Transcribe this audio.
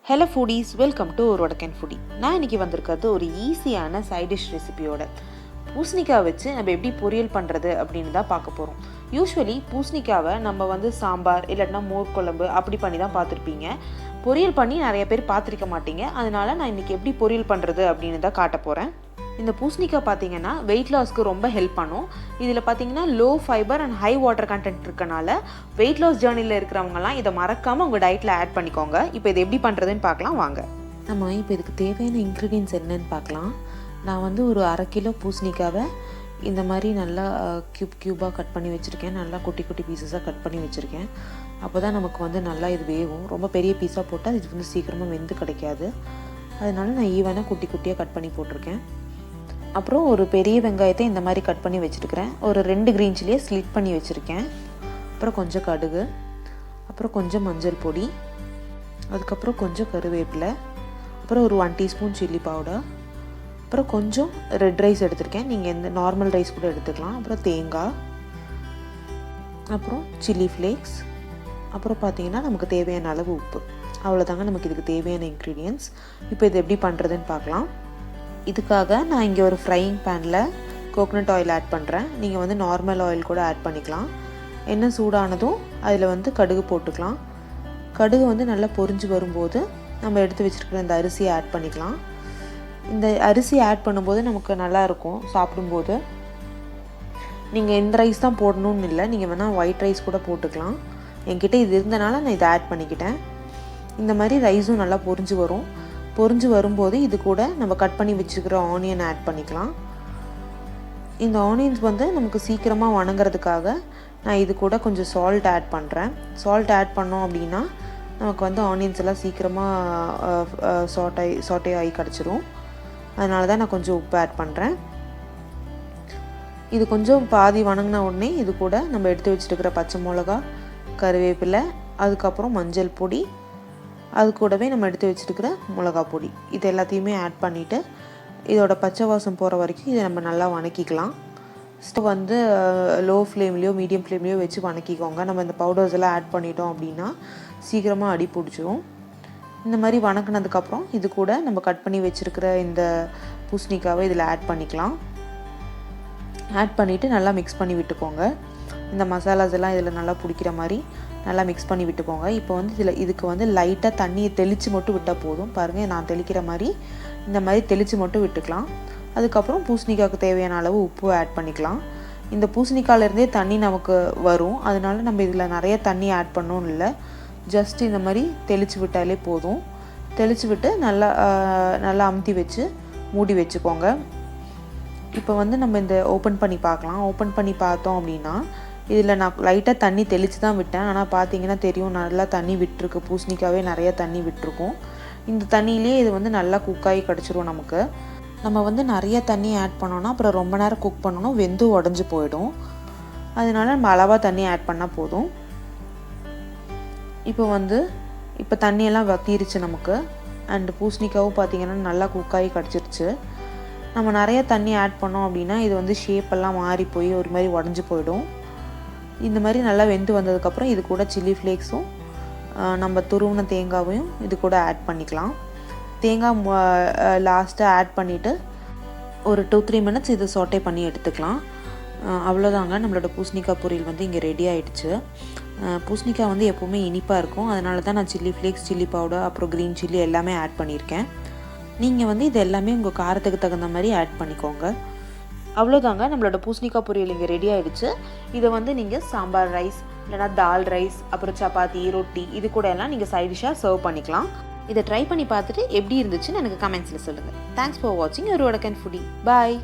Hello foodies, welcome to ஒரு வடக்கன் foodie. நான் இன்றைக்கி வந்திருக்கிறது ஒரு ஈஸியான சைட் டிஷ் ரெசிபியோட. பூசணிக்காய் வச்சு நம்ம எப்படி பொரியல் பண்ணுறது அப்படின்னு தான் பார்க்க போகிறோம். யூஸ்வலி பூசணிக்காவை நம்ம சாம்பார் இல்லைன்னா மோர் குழம்பு அப்படி பண்ணி தான் பார்த்துருப்பீங்க. பொரியல் பண்ணி நிறைய பேர் பார்த்துருக்க மாட்டீங்க. அதனால நான் இன்றைக்கி எப்படி பொரியல் பண்ணுறது அப்படின்னு தான் காட்ட போகிறேன். இந்த பூசணிக்காய் பார்த்தீங்கன்னா வெயிட் லாஸ்க்கு ரொம்ப ஹெல்ப் பண்ணும். இதில் பார்த்தீங்கன்னா low fibre and high water content இருக்கனால வெயிட் லாஸ் ஜேர்னியில் இருக்கிறவங்கலாம் இதை மறக்காமல் உங்கள் டயட்டில் ஆட் பண்ணிக்கோங்க. இப்போ இது எப்படி பண்ணுறதுன்னு பார்க்கலாம் வாங்க. நம்ம இப்போ இதுக்கு தேவையான இன்க்ரீடியன்ஸ் என்னன்னு பார்க்கலாம். நான் ஒரு 1/2 கிலோ பூசணிக்காவை இந்த மாதிரி நல்லா க்யூபாக கட் பண்ணி வச்சுருக்கேன். நல்லா குட்டி குட்டி பீசஸாக கட் பண்ணி வச்சுருக்கேன். அப்போ தான் நமக்கு நல்லா இது வேகும். ரொம்ப பெரிய பீஸாக போட்டால் இது சீக்கிரமாக வெந்து கிடைக்காது. அதனால நான் ஈவனாக குட்டி குட்டியாக கட் பண்ணி போட்டிருக்கேன். அப்புறம் ஒரு பெரிய வெங்காயத்தை இந்த மாதிரி கட் பண்ணி வச்சுருக்கிறேன். ஒரு 2 க்ரீன் சில்லியை ஸ்லிட் பண்ணி வச்சுருக்கேன். அப்புறம் கொஞ்சம் கடுகு, அப்புறம் கொஞ்சம் மஞ்சள் பொடி, அதுக்கப்புறம் கொஞ்சம் கருவேப்பிலை, அப்புறம் ஒரு 1 டீஸ்பூன் சில்லி பவுடர், அப்புறம் கொஞ்சம் ரெட் ரைஸ் எடுத்திருக்கேன். நீங்கள் எந்த நார்மல் ரைஸ் கூட எடுத்துக்கலாம். அப்புறம் தேங்காய், அப்புறம் சில்லி ஃப்ளேக்ஸ், அப்புறம் பார்த்திங்கன்னா நமக்கு தேவையான அளவு உப்பு. அவ்வளோதாங்க நமக்கு இதுக்கு தேவையான இன்க்ரீடியன்ட்ஸ். இப்போ இது எப்படி பண்ணுறதுன்னு பார்க்கலாம். இதுக்காக நான் இங்கே ஒரு ஃப்ரையிங் பேனில் கோகனட் ஆயில் ஆட் பண்ணுறேன். நீங்கள் நார்மல் ஆயில் கூட ஆட் பண்ணிக்கலாம். எண்ணெய் சூடானதும் அதில் கடுகு போட்டுக்கலாம். கடுகு நல்லா பொரிஞ்சு வரும்போது நம்ம எடுத்து வச்சுருக்கிற இந்த அரிசியை ஆட் பண்ணிக்கலாம். இந்த அரிசி ஆட் பண்ணும்போது நமக்கு நல்லாயிருக்கும் சாப்பிடும்போது. நீங்கள் இந்த ரைஸ் தான் போடணும்னு இல்லை, நீங்கள் வேணால் ஒயிட் ரைஸ் கூட போட்டுக்கலாம். என்கிட்ட இது இருந்தனால நான் இதை ஆட் பண்ணிக்கிட்டேன். இந்த மாதிரி ரைஸும் நல்லா பொரிஞ்சு வரும்போது இது கூட நம்ம கட் பண்ணி வச்சுருக்கிற ஆனியன் ஆட் பண்ணிக்கலாம். இந்த ஆனியன்ஸ் நமக்கு சீக்கிரமாக வணங்குறதுக்காக நான் இது கூட கொஞ்சம் சால்ட் ஆட் பண்ணுறேன். சால்ட் ஆட் பண்ணோம் அப்படின்னா நமக்கு ஆனியன்ஸ் எல்லாம் சீக்கிரமாக சாட்டே ஆகி கிடச்சிரும். அதனால தான் நான் கொஞ்சம் உப்பு ஆட் பண்ணுறேன். இது கொஞ்சம் பாதி வணங்கின உடனே இது கூட நம்ம எடுத்து வச்சுருக்கிற பச்சை மிளகா, கருவேப்பிலை, அதுக்கப்புறம் மஞ்சள் பொடி, அது கூடவே நம்ம எடுத்து வச்சுருக்கிற மிளகா பொடி, இது எல்லாத்தையுமே ஆட் பண்ணிவிட்டு இதோட பச்சை வாசம் போகிற வரைக்கும் இதை நம்ம நல்லா வணக்கிக்கலாம். ஸ்டவ் லோ ஃப்ளேம்லேயோ மீடியம் ஃப்ளேம்லேயோ வச்சு வணக்கிக்கோங்க. நம்ம இந்த பவுடர்ஸ் எல்லாம் ஆட் பண்ணிட்டோம் அப்படின்னா சீக்கிரமாக அடி பிடிச்சிரும். இந்த மாதிரி வணக்கினதுக்கப்புறம் இது கூட நம்ம கட் பண்ணி வச்சுருக்கிற இந்த பூசணிக்காவை இதில் ஆட் பண்ணிக்கலாம். ஆட் பண்ணிவிட்டு நல்லா மிக்ஸ் பண்ணி விட்டுக்கோங்க. இந்த மசாலாஸ் எல்லாம் இதில் நல்லா பிடிக்கிற மாதிரி நல்லா மிக்ஸ் பண்ணி விட்டுக்கோங்க. இப்போ இதுக்கு லைட்டாக தண்ணியை தெளித்து மட்டும் விட்டால் போதும். பாருங்கள், நான் தெளிக்கிற மாதிரி இந்த மாதிரி தெளித்து மட்டும் விட்டுக்கலாம். அதுக்கப்புறம் பூசணிக்காய்க்கு தேவையான அளவு உப்பு ஆட் பண்ணிக்கலாம். இந்த பூசணிக்காயிலேருந்தே தண்ணி நமக்கு வரும். அதனால நம்ம இதில் நிறைய தண்ணி ஆட் பண்ணணும்னு இல்லை, ஜஸ்ட் இந்த மாதிரி தெளித்து விட்டாலே போதும். தெளித்து விட்டு நல்லா அமுத்தி வச்சு மூடி வச்சுக்கோங்க. இப்போ நம்ம இந்த ஓப்பன் பண்ணி பார்க்கலாம். ஓப்பன் பண்ணி பார்த்தோம் அப்படின்னா இதில் நான் லைட்டாக தண்ணி தெளித்து தான் விட்டேன். ஆனால் பார்த்தீங்கன்னா தெரியும், நல்லா தண்ணி விட்டுருக்கு. பூசணிக்காவே நிறையா தண்ணி விட்டுருக்கும். இந்த தண்ணியிலே இது நல்லா குக்காகி கிடச்சிரும் நமக்கு. நம்ம நிறைய தண்ணி ஆட் பண்ணோன்னா அப்புறம் ரொம்ப நேரம் குக் பண்ணோன்னா வெந்து உடஞ்சி போயிடும். அதனால நம்ம அளவாக தண்ணி ஆட் பண்ணால் போதும். இப்போ தண்ணியெல்லாம் வத்திருச்சு நமக்கு. அண்டு பூசணிக்காவும் பார்த்திங்கன்னா நல்லா குக்காகி கிடச்சிருச்சு. நம்ம நிறைய தண்ணி ஆட் பண்ணோம் அப்படின்னா இது ஷேப்பெல்லாம் மாறி போய் ஒரு மாதிரி உடஞ்சி போயிடும். இந்த மாதிரி நல்லா வெந்து வந்ததுக்கப்புறம் இது கூட சில்லி ஃப்ளேக்ஸும் நம்ம துருவின தேங்காவையும் இது கூட ஆட் பண்ணிக்கலாம். தேங்காய் லாஸ்ட்டாக ஆட் பண்ணிவிட்டு ஒரு 2-3 மினிட்ஸ் இது சாட்டே பண்ணி எடுத்துக்கலாம். அவ்வளோதாங்க, நம்மளோட பூசணிக்காய் பொரியல் இங்கே ரெடி ஆகிடுச்சு. பூசணிக்காய் எப்போவுமே இனிப்பாக இருக்கும். அதனால தான் நான் சில்லி ஃப்ளேக்ஸ், சில்லி பவுடர், அப்புறம் க்ரீன் சில்லி எல்லாமே ஆட் பண்ணியிருக்கேன். நீங்கள் இது எல்லாமே உங்கள் காரத்துக்கு தகுந்த மாதிரி ஆட் பண்ணிக்கோங்க. அவ்வளோதாங்க, நம்மளோட பூசணிக்காய் பொரியல் இங்கே ரெடி ஆகிடுச்சு. இதை நீங்கள் சாம்பார் ரைஸ் இல்லைனா தால் ரைஸ், அப்புறம் சப்பாத்தி, ரொட்டி இது கூட எல்லாம் நீங்கள் சைட் டிஷ்ஷாக சர்வ் பண்ணிக்கலாம். இதை ட்ரை பண்ணி பார்த்துட்டு எப்படி இருந்துச்சுன்னு எனக்கு கமெண்ட்ஸில் சொல்லுங்கள். தேங்க்ஸ் ஃபார் வாட்சிங் ஒரு வடக்கன் ஃபுடி. பாய்.